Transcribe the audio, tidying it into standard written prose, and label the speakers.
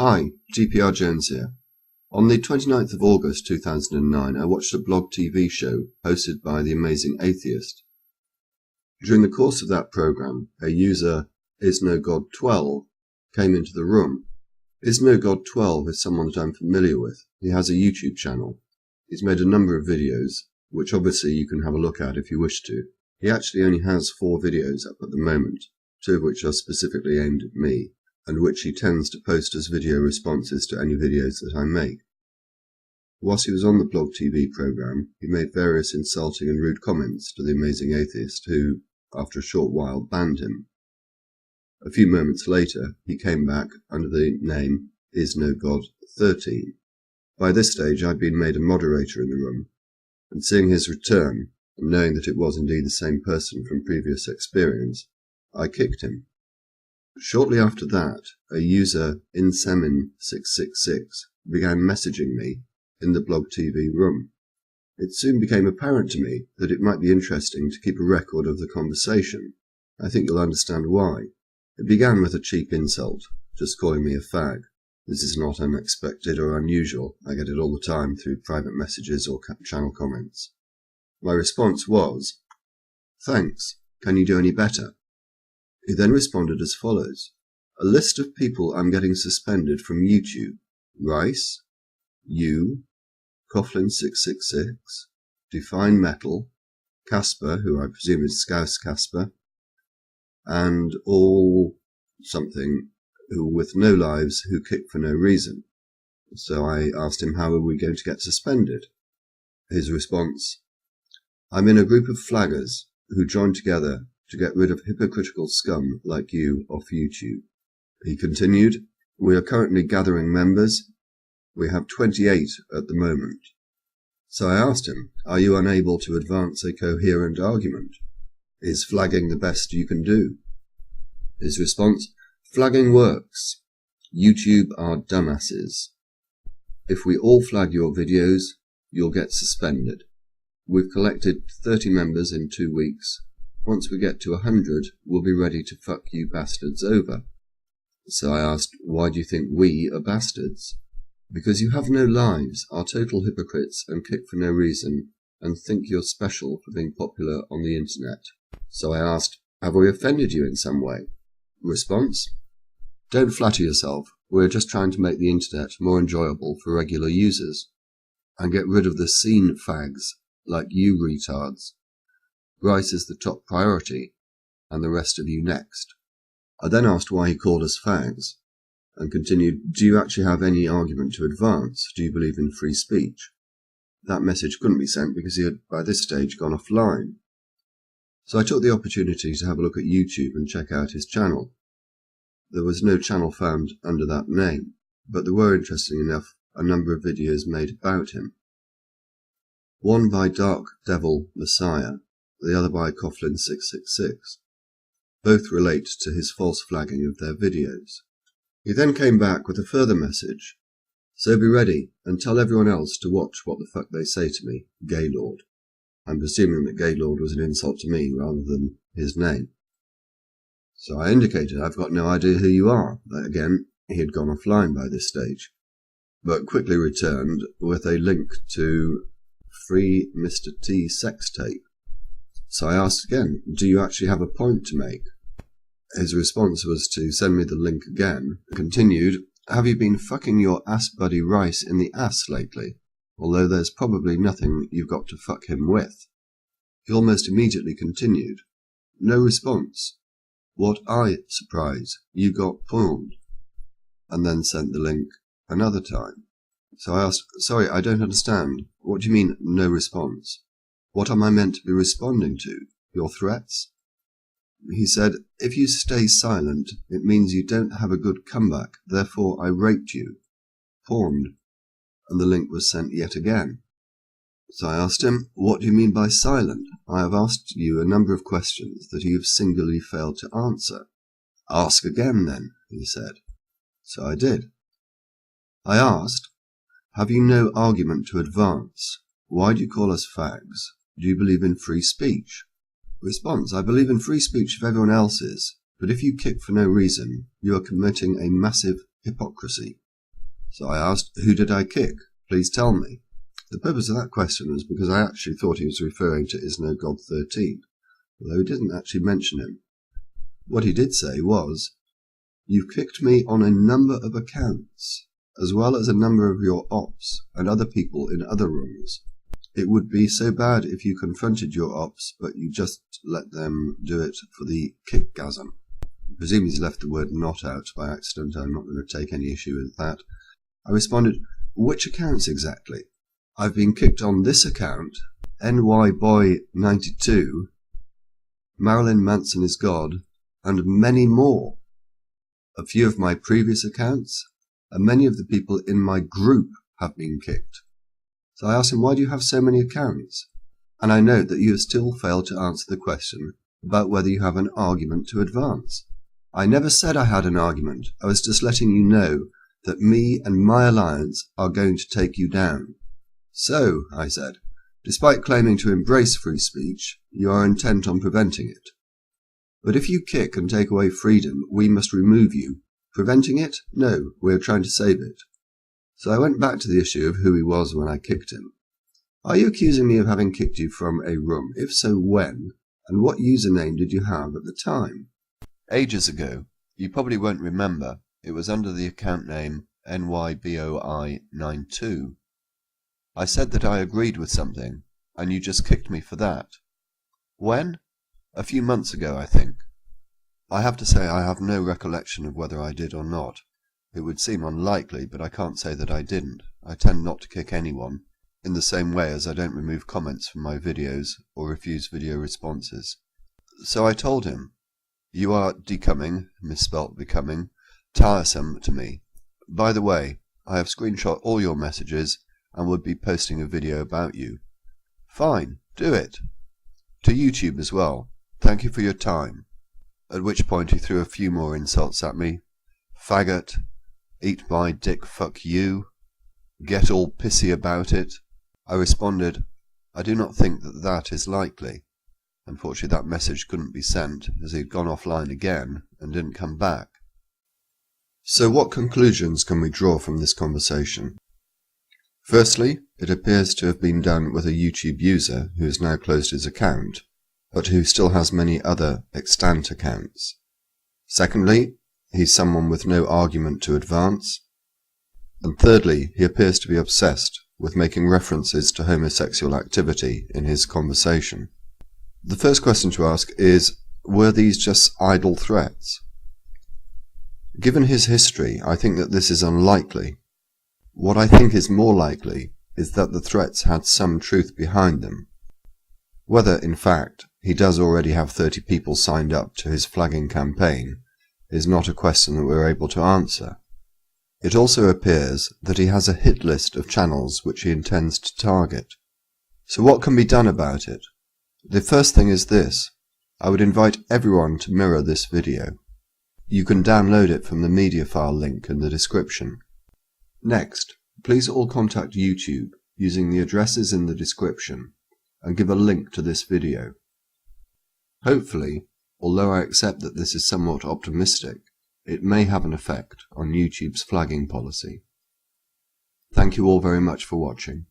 Speaker 1: Hi, dprjones here. On the 29th of August 2009, I watched a blog TV show hosted by the amazing atheist. During the course of that program, a user, IsNoGod12, came into the room. IsNoGod12 is someone that I'm familiar with. He has a YouTube channel. He's made a number of videos, which obviously you can have a look at if you wish to. He actually only has 4 videos up at the moment, 2 of which are specifically aimed at me, and which he tends to post as video responses to any videos that I make. Whilst he was on the blog TV program, he made various insulting and rude comments to the amazing atheist who, after a short while, banned him. A few moments later, he came back under the name IsNoGod13. By this stage, I'd been made a moderator in the room, and seeing his return, and knowing that it was indeed the same person from previous experience, I kicked him. Shortly after that, a user, insemin666, began messaging me in the blog TV room. It soon became apparent to me that it might be interesting to keep a record of the conversation. I think you'll understand why. It began with a cheap insult, just calling me a fag. This is not unexpected or unusual. I get it all the time through private messages or channel comments. My response was, "Thanks. Can you do any better?" He then responded as follows: "A list of people I'm getting suspended from YouTube: Rice, you, Coughlin666, Define Metal, Casper, who I presume is Scouse Casper, and all something who with no lives who kick for no reason." So I asked him, how are we going to get suspended? His response: "I'm in a group of flaggers who joined together to get rid of hypocritical scum like you off YouTube." He continued, "We are currently gathering members. We have 28 at the moment." So I asked him, are you unable to advance a coherent argument? Is flagging the best you can do? His response: "Flagging works. YouTube are dumbasses. If we all flag your videos, you'll get suspended. We've collected 30 members in 2 weeks. Once we get to 100, we'll be ready to fuck you bastards over." So I asked, why do you think we are bastards? "Because you have no lives, are total hypocrites and kick for no reason, and think you're special for being popular on the internet." So I asked, have we offended you in some way? Response: "Don't flatter yourself. We're just trying to make the internet more enjoyable for regular users, and get rid of the scene fags like you retards. Rice is the top priority, and the rest of you next." I then asked why he called us fags, and continued, do you actually have any argument to advance? Do you believe in free speech? That message couldn't be sent because he had by this stage gone offline. So I took the opportunity to have a look at YouTube and check out his channel. There was no channel found under that name, but there were, interesting enough, a number of videos made about him. One by Dark Devil Messiah, the other by Coughlin666. Both relate to his false flagging of their videos. He then came back with a further message: "So be ready and tell everyone else to watch what the fuck they say to me, Gaylord." I'm presuming that Gaylord was an insult to me rather than his name. So I indicated I've got no idea who you are. Again, he had gone offline by this stage, but quickly returned with a link to Free Mr. T sex tape. So I asked again, do you actually have a point to make? His response was to send me the link again. Continued, have you been fucking your ass buddy Rice in the ass lately? Although there's probably nothing you've got to fuck him with. He almost immediately continued, no response. What surprise, you got pawned. And then sent the link another time. So I asked, sorry, I don't understand. What do you mean, no response? What am I meant to be responding to? Your threats? He said, if you stay silent, it means you don't have a good comeback, therefore I raped you. Pawned. And the link was sent yet again. So I asked him, what do you mean by silent? I have asked you a number of questions that you have singularly failed to answer. Ask again then, he said. So I did. I asked, have you no argument to advance? Why do you call us fags? Do you believe in free speech? Response: I believe in free speech if everyone else is, but if you kick for no reason, you are committing a massive hypocrisy. So I asked, "Who did I kick? Please tell me." The purpose of that question was because I actually thought he was referring to Is No God 13, although he didn't actually mention him. What he did say was, "You've kicked me on a number of accounts, as well as a number of your ops and other people in other rooms. It would be so bad if you confronted your ops, but you just let them do it for the kickgasm." I presume he's left the word "not" out by accident. I'm not going to take any issue with that. I responded, "Which accounts exactly? I've been kicked on this account, NYBoy92, Marilyn Manson is God, and many more. A few of my previous accounts, and many of the people in my group have been kicked." So I asked him, "Why do you have so many accounts?" And I note that you have still failed to answer the question about whether you have an argument to advance. I never said I had an argument. I was just letting you know that me and my alliance are going to take you down. "So," I said, "despite claiming to embrace free speech, you are intent on preventing it. But if you kick and take away freedom, we must remove you. Preventing it? No, we are trying to save it." So I went back to the issue of who he was when I kicked him. "Are you accusing me of having kicked you from a room? If so, when? And what username did you have at the time?"
Speaker 2: Ages ago. You probably won't remember. It was under the account name NYBoI92. I said that I agreed with something, and you just kicked me for that. When? A few months ago, I think. I have to say I have no recollection of whether I did or not. It would seem unlikely, but I can't say that I didn't. I tend not to kick anyone, in the same way as I don't remove comments from my videos or refuse video responses. So I told him, "You are decoming," misspelt becoming, "tiresome to me. By the way, I have screenshot all your messages and would be posting a video about you." "Fine, do it. To YouTube as well. Thank you for your time." At which point he threw a few more insults at me. "Faggot," "Eat my dick, fuck you," "Get all pissy about it." I responded, "I do not think that that is likely." Unfortunately, that message couldn't be sent, as he had gone offline again and didn't come back.
Speaker 1: So what conclusions can we draw from this conversation? Firstly, it appears to have been done with a YouTube user who has now closed his account, but who still has many other extant accounts. Secondly, he's someone with no argument to advance. And thirdly, he appears to be obsessed with making references to homosexual activity in his conversation. The first question to ask is, were these just idle threats? Given his history, I think that this is unlikely. What I think is more likely is that the threats had some truth behind them. Whether, in fact, he does already have 30 people signed up to his flagging campaign is not a question that we're able to answer. It also appears that he has a hit list of channels which he intends to target. So what can be done about it? The first thing is this. I would invite everyone to mirror this video. You can download it from the mediafire link in the description. Next, please all contact YouTube using the addresses in the description and give a link to this video. Hopefully, although I accept that this is somewhat optimistic, it may have an effect on YouTube's flagging policy. Thank you all very much for watching.